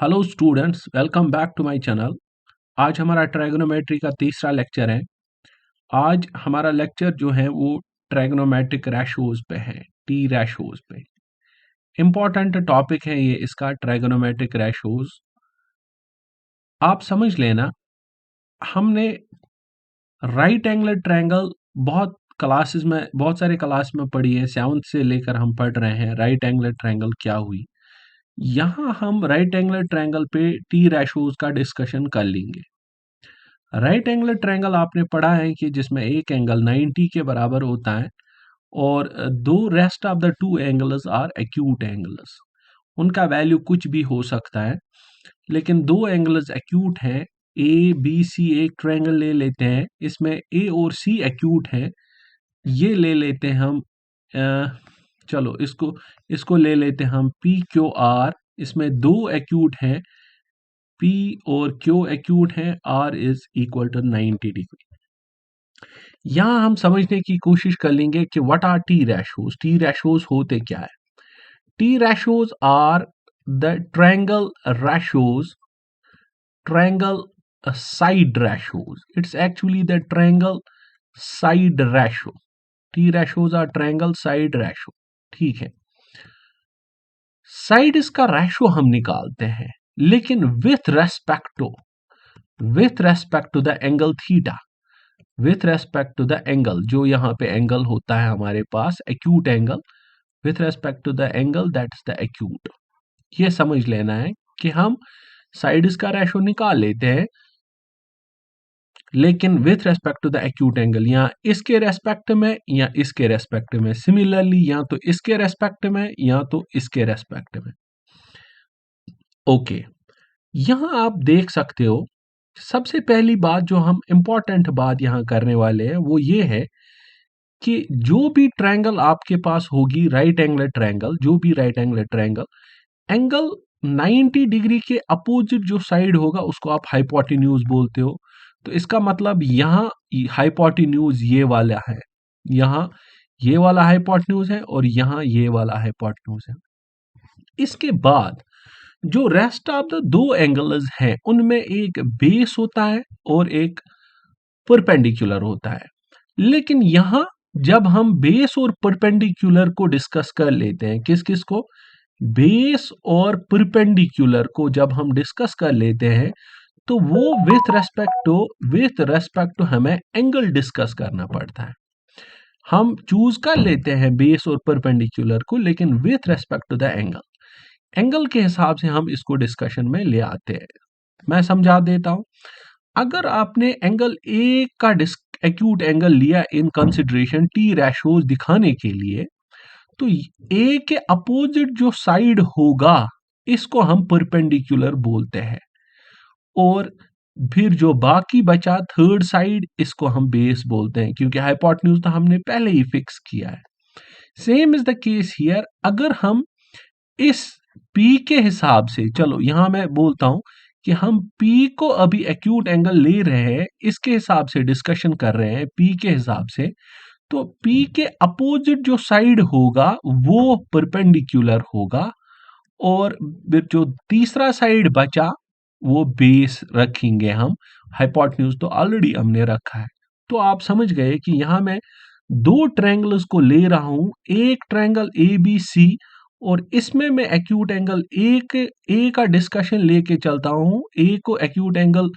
Hello students, welcome back to my channel. आज हमारा ट्रायगोनोमेट्री का तीसरा लेक्चर है। आज हमारा लेक्चर जो है वो ट्रायगोनोमेट्रिक रेशोज पे है, टी रेशोज पे। इम्पॉर्टेंट टॉपिक है ये इसका, ट्रायगोनोमेट्रिक रेशोज। आप समझ लेना, हमने राइट एंगल ट्रायंगल बहुत सारे क्लास में पढ़ी है। 7th से लेकर हम पढ़ रहे हैं राइट एंगल ट्रायंगल क्या हुई। यहाँ हम राइट एंगल ट्रायंगल पे टी रेशोज का डिस्कशन कर लेंगे। राइट एंगल ट्रायंगल आपने पढ़ा है कि जिसमें एक एंगल 90 के बराबर होता है और दो rest of the two angles are acute angles. उनका वैल्यू कुछ भी हो सकता है, लेकिन दो एंगल्स एक्यूट हैं। ए बी सी एक ट्रायंगल ले लेते हैं, इसमें ए और सी एक्यूट है। ये ले लेते हैं हम चलो इसको ले लेते हैं हम पी क्यू आर। इसमें दो एक्यूट हैं, P और Q एक्यूट है, R is equal to 90 degree. यहां हम समझने की कोशिश कर लेंगे कि what are T ratios. T ratios होते क्या है? T ratios are the triangle side ratios. It's actually the triangle side ratio. T ratios are triangle side ratio. ठीक है, साइड इसका रेशो हम निकालते हैं, लेकिन with respect to the angle theta. With respect to the angle, जो यहाँ पे एंगल होता है हमारे पास acute angle, with respect to the angle that is the acute. ये समझ लेना है कि हम साइड्स का रेशो निकाल लेते हैं, लेकिन with respect to the acute angle, या इसके रेस्पेक्ट में या इसके रेस्पेक्ट में। सिमिलरली या तो इसके रेस्पेक्ट में या तो इसके रेस्पेक्ट में। ओके, यहां आप देख सकते हो, सबसे पहली बात जो हम इंपॉर्टेंट बात यहां करने वाले हैं वो ये है कि जो भी ट्रायंगल आपके पास होगी, राइट एंगल ट्रायंगल, जो भी right angle triangle, angle 90 degree के अपोजिट जो साइड होगा उसको आप हाइपोटेन्यूज बोलते हो। तो इसका मतलब यहाँ हाइपोटेन्यूज ये वाला है, यहाँ ये वाला हाइपोटेन्यूज है और यहाँ ये वाला हाइपोटेन्यूज है। इसके बाद जो रेस्ट ऑफ द दो एंगल्स हैं उनमें एक बेस होता है और एक परपेंडिकुलर होता है। लेकिन यहां जब हम बेस और परपेंडिकुलर को डिस्कस कर लेते हैं, किस किस को? बेस और परपेंडिकुलर को जब हम डिस्कस कर लेते हैं, तो वो विथ रेस्पेक्ट टू हमें एंगल डिस्कस करना पड़ता है। हम चूज कर लेते हैं बेस और परपेंडिकुलर को, लेकिन with respect to the angle के हिसाब से हम इसको डिस्कशन में ले आते हैं। मैं समझा देता हूं। अगर आपने एंगल ए का एक्यूट एंगल लिया इन कंसिडरेशन टी रेशोज दिखाने के लिए, तो ए के अपोजिट जो साइड होगा इसको हम परपेंडिकुलर बोलते हैं, और फिर जो बाकी बचा थर्ड साइड, इसको हम बेस बोलते हैं, क्योंकि हाइपोटेन्यूज तो हमने पहले ही फिक्स किया है। Same is the case here. अगर हम इस P के हिसाब से, चलो यहां मैं बोलता हूं कि हम P को अभी एक्यूट एंगल ले रहे हैं, इसके हिसाब से डिस्कशन कर रहे हैं P के हिसाब से, तो P के अपोजिट जो साइड होगा वो परपेंडिकुलर होगा, और जो तीसरा साइड बचा वो बेस रखेंगे हम। हाइपोटेन्यूज तो ऑलरेडी हमने रखा है। तो आप समझ गए कि यहां मैं दो ट्रायंगल्स को ले रहा हूं, एक ट्रायंगल ए बी सी, और इसमें मैं एक्यूट एंगल ए का डिस्कशन लेके चलता हूं। ए को एक्यूट एंगल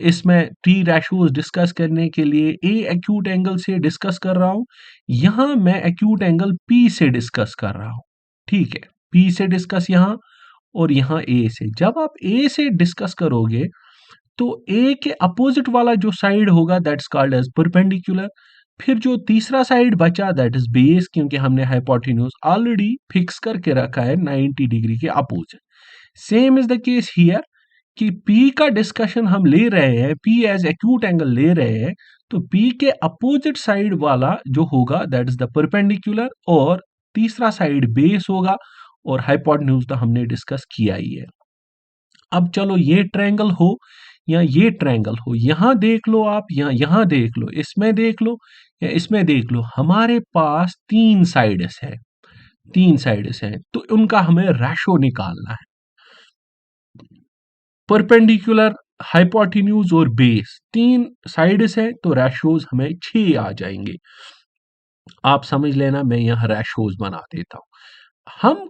इसमें टी रेशोज डिस्कस करने के लिए ए एक्यूट एंगल से डिस्कस कर रहा हूं, यहां मैं एक्यूट एंगल पी से डिस्कस कर रहा हूं। ठीक है, पी से डिस्कस यहां, और यहां ए से। जब आप ए से डिस्कस करोगे तो ए के अपोजिट वाला जो साइड होगा दैट्स कॉल्ड एज परपेंडिकुलर। फिर जो तीसरा साइड बचा दैट इज बेस, क्योंकि हमने हाइपोटेन्यूज ऑलरेडी फिक्स करके रखा है 90 डिग्री के opposite. Same is the case here कि P का डिस्कशन हम ले रहे हैं, P एज एक्यूट एंगल ले रहे हैं, तो P के अपोजिट साइड वाला जो होगा दैट इज द परपेंडिकुलर, और तीसरा साइड बेस होगा, और हाइपोटेन्यूज तो हमने डिस्कस किया ही है। अब चलो ये ट्रायंगल हो या ये ट्रायंगल हो, यहां देख लो आप, या यहां देख लो, इसमें देख लो या इसमें देख लो, हमारे पास तीन साइड्स हैं, तो उनका हमें रेशो निकालना है। परपेंडिकुलर, हाइपोटेन्यूज और बेस, 3 साइड्स हैं तो रेशोज हमें 6 आ जाएंगे। आप समझ लेना, मैं यहाँ रेशोज बना देता हूं। हम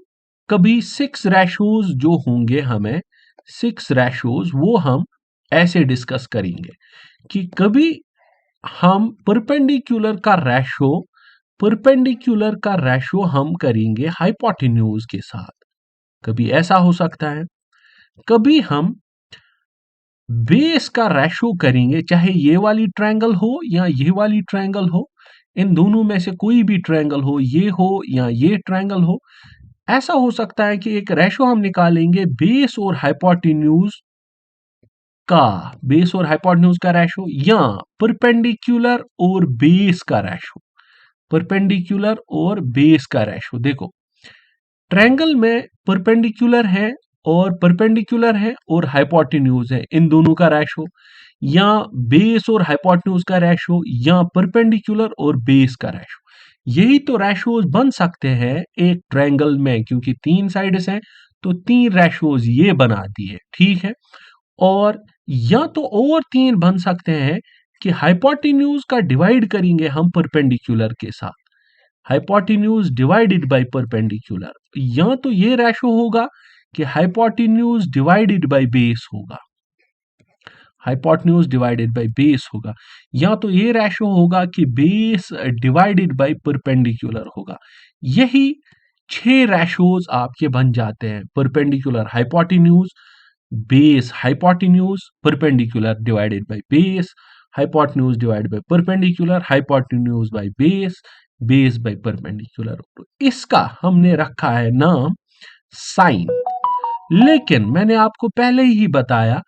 कभी 6 रेशोज जो होंगे, हमें 6 रेशोज वो हम ऐसे डिस्कस करेंगे कि कभी हम परपेंडिकुलर का रेशो हम करेंगे हाइपोटेन्यूज के साथ, कभी ऐसा हो सकता है। कभी हम बेस का रेशो करेंगे, चाहे ये वाली ट्रायंगल हो या ये वाली ट्रायंगल हो, इन दोनों में से कोई भी ट्रायंगल हो, ये हो या ये ट्रायंगल हो, ऐसा हो सकता है कि एक रेशो हम निकालेंगे बेस और हाइपोटेन्यूज का रेशो, या परपेंडिकुलर और बेस का रेशो, देखो ट्रायंगल में परपेंडिकुलर है और हाइपोटेन्यूज है, इन दोनों का रेशो, या बेस और हाइपोटेन्यूज का रेशो, या परपेंडिकुलर और बेस का रेशो। यही तो रेशोज बन सकते हैं एक ट्रायंगल में, क्योंकि 3 साइड्स हैं तो 3 रेशोज ये बना दिए, ठीक है। और या तो और 3 बन सकते हैं कि हाइपोटेन्यूज का डिवाइड करेंगे हम परपेंडिकुलर के साथ, हाइपोटेन्यूज डिवाइडेड बाय परपेंडिकुलर, या तो ये रेशो होगा कि हाइपोटेन्यूज डिवाइडेड बाय बेस होगा, या तो ये रेशो होगा कि बेस डिवाइडेड बाय परपेंडिकुलर होगा। यही 6 रेशोज आपके बन जाते हैं, perpendicular hypotenuse, base hypotenuse, perpendicular divided by base, hypotenuse divided by perpendicular, hypotenuse by base, base by perpendicular. तो इसका हमने रखा है नाम साइन। लेकिन मैंने आपको पहले ही बताया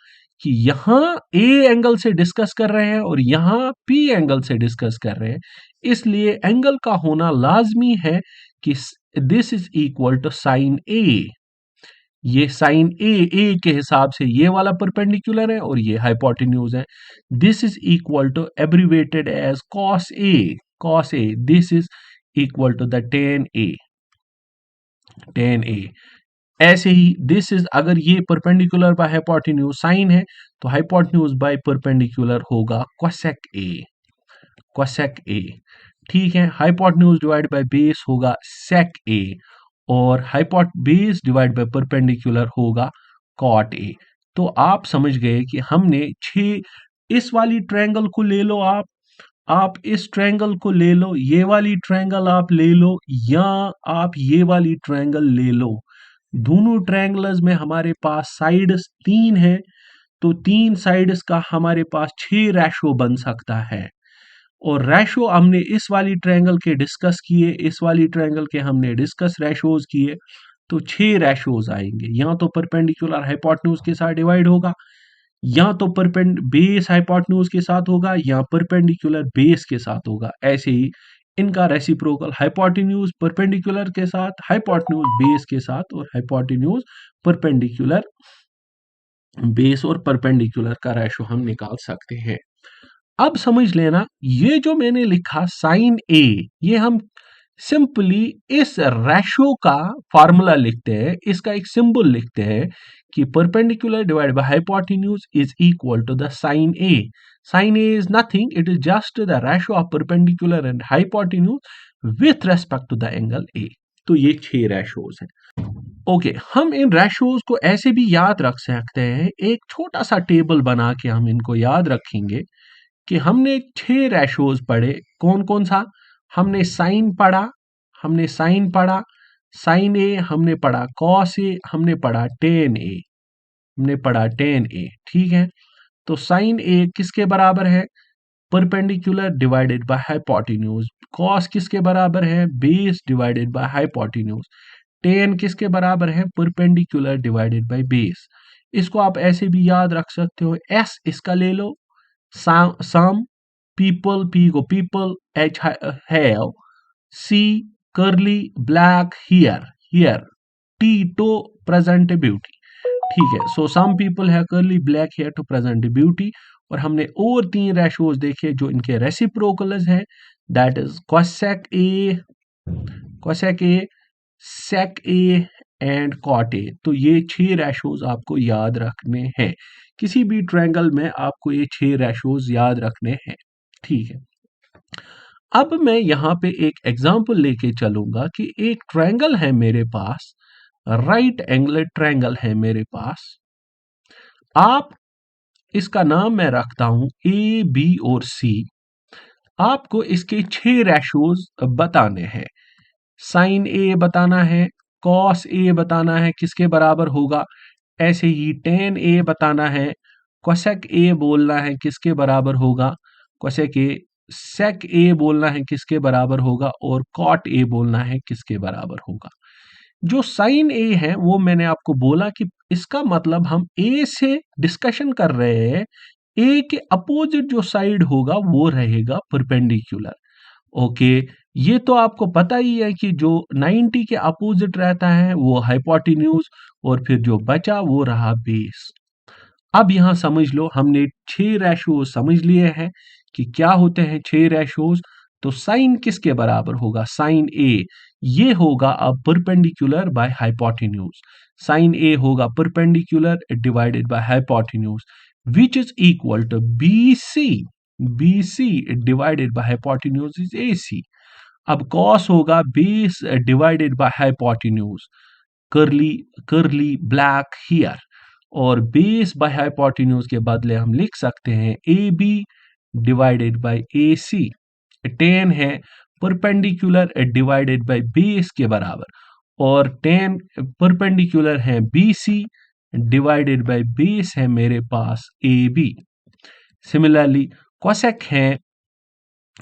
कि यहां ए एंगल से डिस्कस कर रहे हैं और यहां पी एंगल से डिस्कस कर रहे हैं, इसलिए एंगल का होना लाजमी है कि this is equal to sine A. ये साइन ए के हिसाब से ये वाला परपेंडिकुलर है और ये हाइपोटेन्यूज है। This is equal to abbreviated as cos A, this is equal to the tan A. ऐसे ही दिस इज, अगर ये परपेंडिकुलर बाय हाइपोटेन्यूज साइन है तो हाइपोटेन्यूज बाय परपेंडिकुलर होगा कोसेक ए, ठीक है। हाइपोटेन्यूज डिवाइड बाय बेस होगा सेक ए, और बेस डिवाइड बाय परपेंडिकुलर होगा कॉट ए। तो आप समझ गए कि हमने 6, इस वाली ट्रायंगल को ले लो, आप इस ट्रायंगल को ले लो, ये वाली ट्रायंगल आप ले लो, या आप ये वाली ट्रायंगल ले लो। दोनों ट्रायंगल्स में हमारे पास साइड्स 3 है, तो 3 साइड्स का हमारे पास 6 रेशो बन सकता है। और रेशो हमने इस वाली ट्रायंगल के डिस्कस किए, इस वाली ट्रायंगल के हमने डिस्कस रेशोज किए, तो 6 रेशोज आएंगे। या तो परपेंडिकुलर हाइपोटेन्यूज के साथ डिवाइड होगा, या तो बेस हाइपोटेन्यूज के साथ होगा, या परपेंडिकुलर बेस के साथ होगा। ऐसे ही इनका रेसिप्रोकल हाइपोटेन्यूज परपेंडिकुलर के साथ, हाइपोटेन्यूज बेस के साथ, और हाइपोटेन्यूज परपेंडिकुलर बेस और परपेंडिकुलर का रेशो हम निकाल सकते हैं। अब समझ लेना, ये जो मैंने लिखा साइन ए, ये हम सिंपली इस रेशो का फार्मूला लिखते हैं, इसका एक सिंबल लिखते हैं कि perpendicular divide by hypotenuse is equal to the sine A. Sine A is nothing, it is just the ratio of perpendicular and hypotenuse with respect to the angle A. तो ये 6 ratios हैं। Okay, हम इन ratios को ऐसे भी याद रख सकते हैं, एक छोटा सा टेबल बना के हम इनको याद रखेंगे कि हमने 6 रेशोज पढ़े। कौन कौन सा? हमने साइन पढ़ा, साइन ए, हमने पढ़ा कॉस ए, हमने पढ़ा टेन ए, ठीक है। तो साइन ए किसके बराबर है? Perpendicular divided by hypotenuse. Cos किसके बराबर है? Base divided by hypotenuse. Ten किसके बराबर है? Perpendicular divided by base. इसको आप ऐसे भी याद रख सकते हो, एस इसका ले लो, सम, पीपल, पी को people, H have, C curly black hair, T to present beauty, ठीक है। सो सम पीपल है curly black hair to present beauty. और हमने और 3 रेशोज देखे जो इनके रेसिप्रोकल्स हैं, that is cosec A, sec A and cot A. तो ये 6 रेशोज आपको याद रखने हैं। किसी भी ट्रायंगल में आपको ये 6 रेशोज याद रखने हैं। ठीक है, अब मैं यहाँ पे एक एग्जांपल लेके चलूंगा कि एक ट्रायंगल है मेरे पास, राइट एंगल ट्रायंगल है मेरे पास। आप इसका नाम मैं रखता हूं ए, बी और सी। आपको इसके 6 रेशोज बताने हैं। साइन ए बताना है, कॉस ए बताना है किसके बराबर होगा, ऐसे ही टेन ए बताना है, कोसेक ए बोलना है किसके बराबर होगा, कोसेक ए, सेक ए बोलना है किसके बराबर होगा, और कॉट ए बोलना है किसके बराबर होगा। जो साइन ए है वो मैंने आपको बोला कि इसका मतलब हम ए से डिस्कशन कर रहे हैं, ए के अपोजिट जो साइड होगा वो रहेगा परपेंडिकुलर। ओके, ये तो आपको पता ही है कि जो 90 के अपोजिट रहता है वो हाइपोटेन्यूज, और फिर जो बचा वो रहा बेस। अब यहां समझ लो, हमने 6 रेशोज समझ लिए हैं कि क्या होते हैं 6 रेशोज। तो साइन किसके बराबर होगा, साइन ए, ये होगा अब perpendicular by hypotenuse. Sine A होगा perpendicular divided by hypotenuse, which is equal to B C. B C divided by hypotenuse is A C. अब कॉस होगा बेस डिवाइडेड बाय हाइपोटेन्यूज, करली करली ब्लैक हियर, और बेस बाय हाइपोटेन्यूज के बदले हम लिख सकते हैं A B divided by A C. Tan है परपेंडिकुलर डिवाइडेड बाय बेस के बराबर, और टेन परपेंडिकुलर है B C divided by base है मेरे पास ए बी। सिमिलरली कोसेक है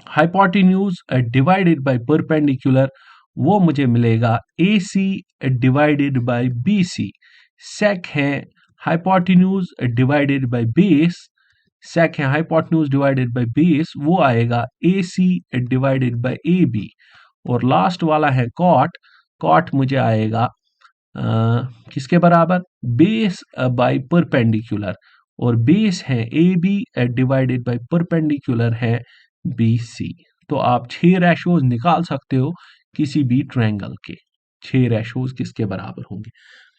हाइपोटेन्यूज डिवाइडेड बाय परपेंडिकुलर, वो मुझे मिलेगा A C divided by B C. Sec है hypotenuse divided by base, sec है हाइपोटेन्यूज डिवाइडेड बाय बेस, वो आएगा A C divided by A B. और लास्ट वाला है कॉट, कॉट मुझे आएगा किसके बराबर, बेस बाय परपेंडिकुलर, और बेस है A B divided by perpendicular है बी सी। तो आप 6 रेशोज निकाल सकते हो किसी भी ट्रायंगल के, 6 रेशोज किसके बराबर होंगे।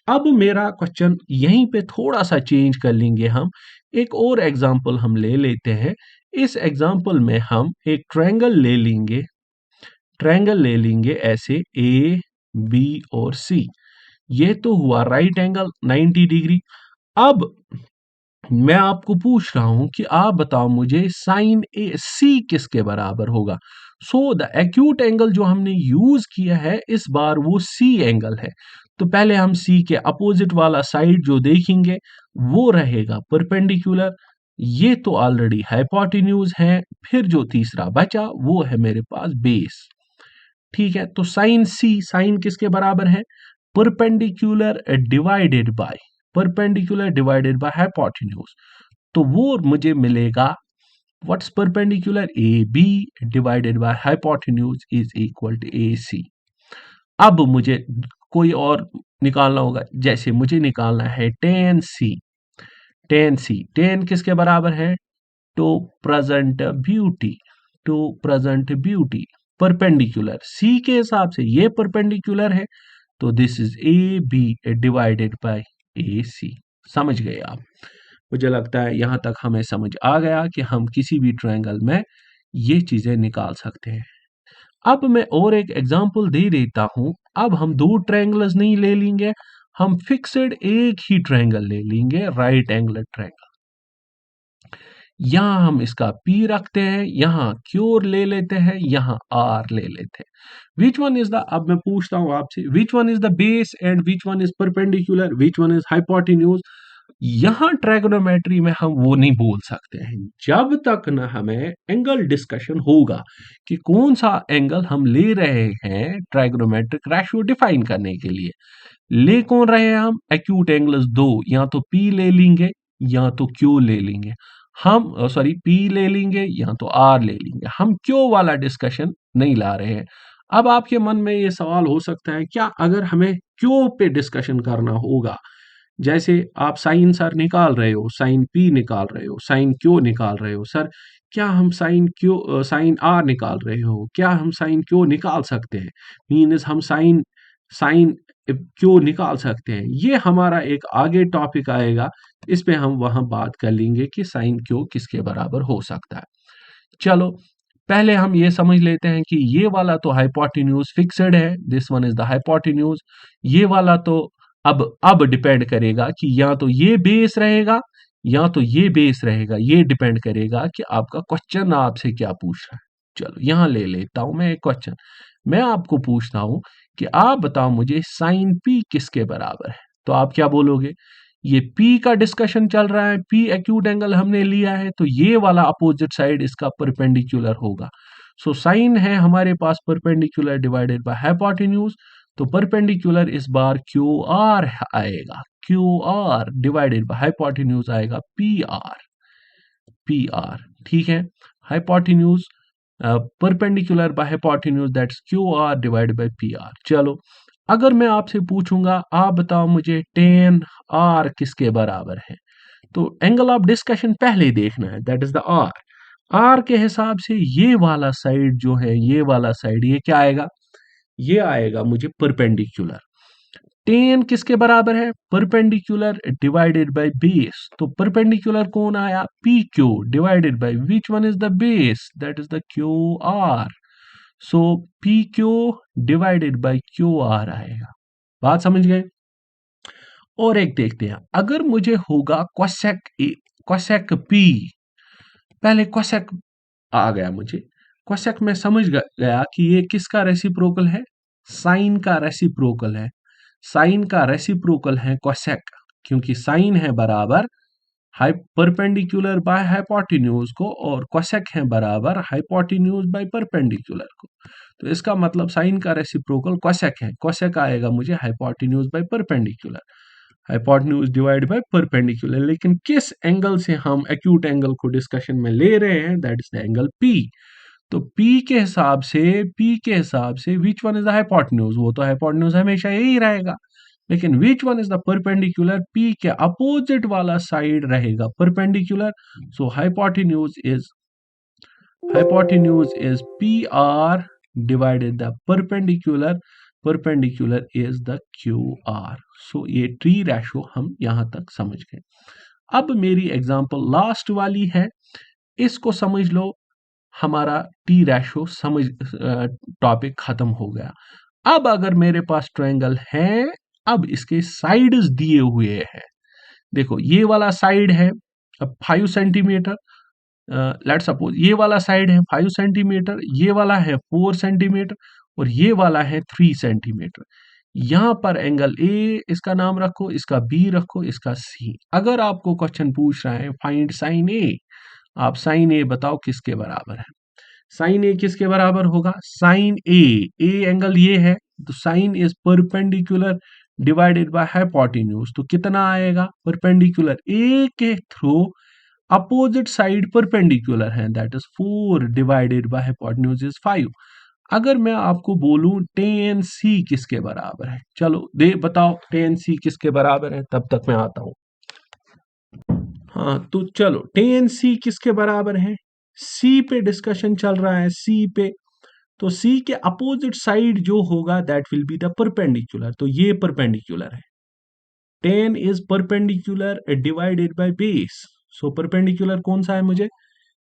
अब मेरा क्वेश्चन यहीं पे थोड़ा सा चेंज कर लेंगे हम, एक और एग्जांपल हम ले लेते हैं। इस एग्जांपल में हम एक ट्रायंगल ले लेंगे, ट्रायंगल ले लेंगे ऐसे ए बी और सी। ये तो हुआ राइट एंगल 90 डिग्री। अब मैं आपको पूछ रहा हूं कि आप बताओ मुझे साइन ए सी किसके बराबर होगा। सो द एक्यूट एंगल जो हमने यूज किया है इस बार वो सी एंगल है। तो पहले हम सी के अपोजिट वाला साइड जो देखेंगे वो रहेगा परपेंडिकुलर, ये तो ऑलरेडी हाइपोटेन्यूज है, फिर जो तीसरा बचा वो है मेरे पास बेस। ठीक है, तो साइन सी, साइन किसके बराबर है, perpendicular divided by, perpendicular divided by hypotenuse. तो वो मुझे मिलेगा what's perpendicular, A B divided by hypotenuse is equal to A C. अब मुझे कोई और निकालना होगा, जैसे मुझे निकालना है tan C. Tan C, tan किसके बराबर है, टू प्रेजेंट ब्यूटी, टू प्रेजेंट ब्यूटी, परपेंडिकुलर सी के हिसाब से ये परपेंडिकुलर है, तो this is A B divided by A C. समझ गए आप। मुझे लगता है यहां तक हमें समझ आ गया कि हम किसी भी ट्रायंगल में ये चीजें निकाल सकते हैं। अब मैं और एक एग्जांपल दे देता हूं। अब हम 2 ट्रायंगल्स नहीं ले लेंगे, हम फिक्स्ड एक ही ट्रायंगल ले लेंगे, राइट एंगल ट्रायंगल। यहां हम इसका P रखते हैं, यहां Q ले लेते हैं, यहां R ले लेते हैं। विच वन इज द, अब मैं पूछता हूं आपसे, which one is the base and which one is perpendicular, which one is hypotenuse. यहां ट्रायगोनोमेट्री में हम वो नहीं बोल सकते हैं जब तक ना हमें एंगल डिस्कशन होगा कि कौन सा एंगल हम ले रहे हैं ट्रायगोनोमेट्रिक रेशियो डिफाइन करने के लिए। ले कौन रहे हैं हम, एक्यूट एंगल्स 2, या तो P ले लेंगे या तो Q ले लेंगे। हम सॉरी P ले लेंगे या तो R ले लेंगे, हम Q वाला डिस्कशन नहीं ला रहे हैं। अब आपके मन में ये सवाल हो सकता है, क्या अगर हमें Q पे डिस्कशन करना होगा, जैसे आप साइन सर निकाल रहे हो, साइन P निकाल रहे हो, साइन Q निकाल रहे हो, सर क्या हम साइन R निकाल रहे हो, क्या हम साइन Q निकाल सकते हैं, मीन्स हम साइन साइन क्यों निकाल सकते हैं। ये हमारा एक आगे टॉपिक आएगा, इस पे हम वहां बात कर लेंगे कि साइन क्यों किसके बराबर हो सकता है। चलो पहले हम ये समझ लेते हैं कि ये वाला तो हाइपोटेन्यूज फिक्स्ड है, this one is the hypotenuse. ये वाला तो अब डिपेंड करेगा कि या तो ये बेस रहेगा या तो ये बेस रहेगा, ये डिपेंड करेगा कि आपका क्वेश्चन आपसे क्या पूछ रहा है। चलो यहां ले लेता हूं मैं एक क्वेश्चन। मैं आपको पूछता हूं कि आप बताओ मुझे साइन पी किसके बराबर है। तो आप क्या बोलोगे, ये P का डिस्कशन चल रहा है, P एक्यूट एंगल हमने लिया है, तो ये वाला अपोजिट साइड इसका परपेंडिकुलर होगा। सो साइन है हमारे पास परपेंडिकुलर डिवाइडेड बाय हाइपोटेन्यूज, तो परपेंडिकुलर इस बार क्यू आर आएगा, Q R divided by hypotenuse आएगा पी आर। ठीक है, hypotenuse perpendicular by hypotenuse that's Q R divided by P R. चलो अगर मैं आपसे पूछूंगा आप बताओ मुझे टेन आर किसके बराबर है, तो एंगल ऑफ डिस्कशन पहले देखना है, that is the R. R के हिसाब से ये वाला साइड जो है, ये वाला साइड ये क्या आएगा, ये आएगा मुझे परपेंडिकुलर। टेन किसके बराबर है, परपेंडिकुलर डिवाइडेड बाय बेस। तो परपेंडिकुलर कौन आया, P Q divided by which one is the base, that is the Q R. So P Q divided by Q R आएगा। बात समझ गए। और एक देखते हैं, अगर मुझे होगा कोसेक पी, पहले कोसेक आ गया मुझे, कोसेक में समझ गया कि ये किसका रेसिप्रोकल है, साइन का रेसिप्रोकल है। साइन का रेसिप्रोकल है कोसेक, क्योंकि साइन है बराबर परपेंडिकुलर बाय हाइपोटेन्यूज को और कोसेक है बराबर हाइपोटेन्यूज बाय परपेंडिकुलर को। तो इसका मतलब साइन का रेसिप्रोकल कोसेक है, कोसेक आएगा मुझे hypotenuse by perpendicular, hypotenuse divide by perpendicular. लेकिन किस एंगल से हम एक्यूट एंगल को डिस्कशन में ले रहे हैं, that is the angle P। तो P के हिसाब से which one is the hypotenuse, वो तो हाइपोटेन्यूज हमेशा यही रहेगा, लेकिन which one is the perpendicular, P के अपोजिट वाला साइड रहेगा perpendicular. So hypotenuse is PR divided the perpendicular, perpendicular is the QR। सो ये ट्री रेशो हम यहां तक समझ गए। अब मेरी एग्जांपल लास्ट वाली है, इसको समझ लो, हमारा टी रेशो समझ टॉपिक खत्म हो गया। अब अगर मेरे पास ट्रायंगल है, अब इसके साइड्स दिए हुए हैं। देखो ये वाला साइड है 5 सेंटीमीटर, लेट सपोज ये वाला साइड है 5 सेंटीमीटर, ये वाला है 4 सेंटीमीटर और ये वाला है 3 सेंटीमीटर। यहां पर एंगल ए इसका नाम रखो, इसका बी रखो, इसका सी। अगर आपको क्वेश्चन पूछ रहा है फाइंड साइन ए, आप साइन ए बताओ किसके बराबर है। साइन ए किसके बराबर होगा, साइन ए एंगल ये है, तो sine is perpendicular divided by hypotenuse. तो कितना आएगा, परपेंडिकुलर ए के थ्रू अपोजिट साइड परपेंडिकुलर है, that is 4 divided by hypotenuse is 5। अगर मैं आपको बोलूं टेन सी किसके बराबर है, चलो दे बताओ टेन सी किसके बराबर है, तब तक मैं आता हूं। हाँ तो चलो टेन सी किसके बराबर है, सी पे डिस्कशन चल रहा है, सी पे। तो सी के अपोजिट साइड जो होगा that will be the perpendicular, तो ये परपेंडिकुलर है। Ten is perpendicular divided by base, so perpendicular कौन सा है मुझे,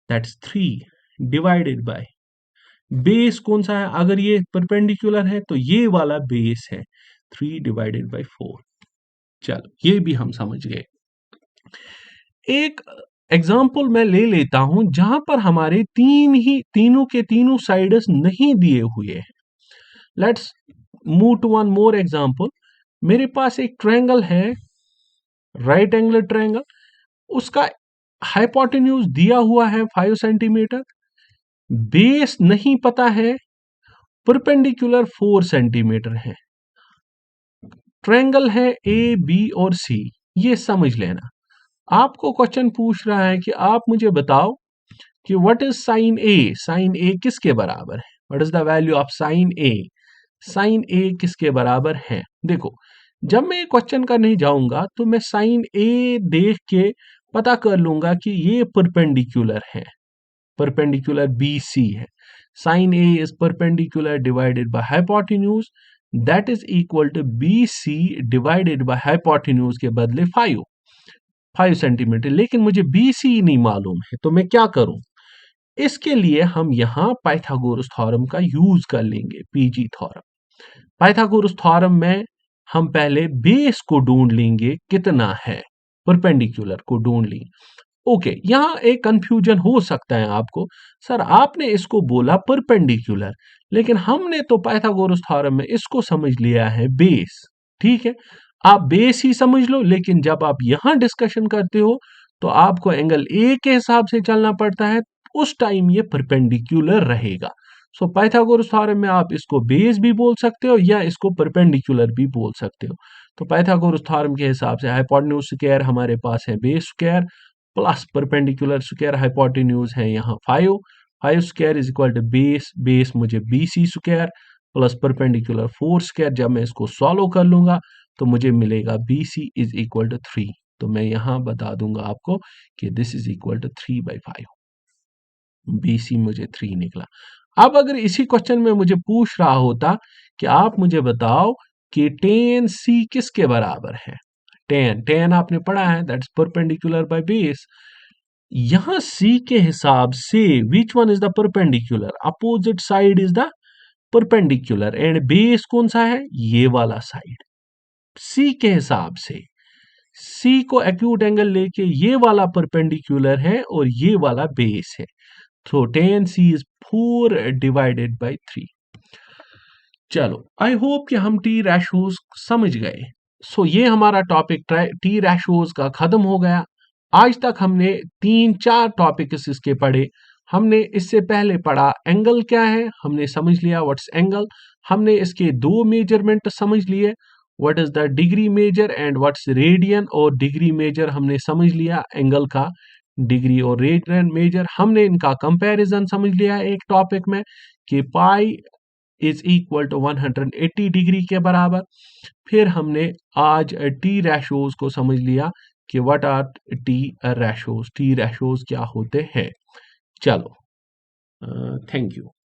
दैट्स 3 डिवाइडेड बाय बेस कौन सा है, अगर ये परपेंडिकुलर है तो ये वाला बेस है 3 डिवाइडेड बाय 4। चलो ये भी हम समझ गए। एक एग्जाम्पल मैं ले लेता हूं जहां पर हमारे तीनों के तीनों साइड्स नहीं दिए हुए हैं। Let's move to one more example. मेरे पास एक ट्रायंगल है, राइट एंगल ट्रायंगल, उसका हाइपोटेन्यूज दिया हुआ है 5 सेंटीमीटर, बेस नहीं पता है, परपेंडिकुलर 4 सेंटीमीटर है, ट्रायंगल है ए बी और सी। ये समझ लेना। आपको क्वेश्चन पूछ रहा है कि आप मुझे बताओ कि what is sine A, sine A किसके बराबर है, what is the value of sine A, sine A किसके बराबर है। देखो जब मैं क्वेश्चन करने जाऊंगा तो मैं साइन ए देख के पता कर लूंगा कि ये परपेंडिकुलर है, परपेंडिकुलर बी सी है। Sine A is perpendicular divided by hypotenuse, that is equal to B C divided by hypotenuse के बदले 5 सेंटीमीटर, लेकिन मुझे बी सी नहीं मालूम है, तो मैं क्या करूं? इसके लिए हम यहां पाइथागोरस थ्योरम का यूज कर लेंगे, पीजी थ्योरम। पाइथागोरस थ्योरम में हम पहले बेस को ढूंढ लेंगे कितना है, परपेंडिकुलर को ढूंढ लेंगे। ओके, यहाँ एक कंफ्यूजन हो सकता है आपको, सर आपने इसको बोला परपेंडिकुलर, लेकिन हमने तो पाइथागोरस थ्योरम में इसको समझ लिया है बेस। ठीक है, आप बेस ही समझ लो, लेकिन जब आप यहां डिस्कशन करते हो तो आपको एंगल ए के हिसाब से चलना पड़ता है, उस टाइम ये परपेंडिकुलर रहेगा। सो पाइथागोरस थ्योरम में आप इसको बेस भी बोल सकते हो या इसको परपेंडिकुलर भी बोल सकते हो। तो पाइथागोरस थ्योरम के हिसाब से हाइपोटेन्यूज स्क्वायर हमारे पास है base square plus perpendicular square, hypotenuse है यहाँ 5 square is equal to base मुझे B C square plus perpendicular 4 square. जब मैं इसको सॉल्व कर लूंगा तो मुझे मिलेगा B C is equal to 3। तो मैं यहां बता दूंगा आपको कि this is equal to 3/5। B C मुझे 3 निकला। अब अगर इसी क्वेश्चन में मुझे पूछ रहा होता कि आप मुझे बताओ कि tan सी किसके बराबर है, tan आपने पढ़ा है, दैट्स परपेंडिकुलर बाय बेस। यहां सी के हिसाब से which one is the perpendicular, opposite side is the perpendicular and base कौन सा है, ये वाला साइड। सी के हिसाब से सी को एक्यूट एंगल लेके ये वाला परपेंडिकुलर है और ये वाला बेस है। तो tan c is 4 divided bye 3। चलो, आई होप कि हम टी रैशोज समझ गए। सो ये हमारा टॉपिक टी रैशोज का खत्म हो गया। आज तक हमने 3-4 टॉपिक्स इसके पढ़े। हमने इससे पहले पढ़ा एंगल क्या है, हमने समझ लिया व्हाट्स एंगल। हमने इसके 2 मेजरमेंट समझ लिए, what is the degree measure and what's radian और डिग्री मेजर हमने समझ लिया एंगल का, डिग्री और रेडियन मेजर। हमने इनका कंपैरिजन समझ लिया एक टॉपिक में कि pi is equal to 180 degree के बराबर। फिर हमने आज टी रैशोज को समझ लिया कि व्हाट आर टी रैशोज क्या होते हैं। चलो, थैंक यू।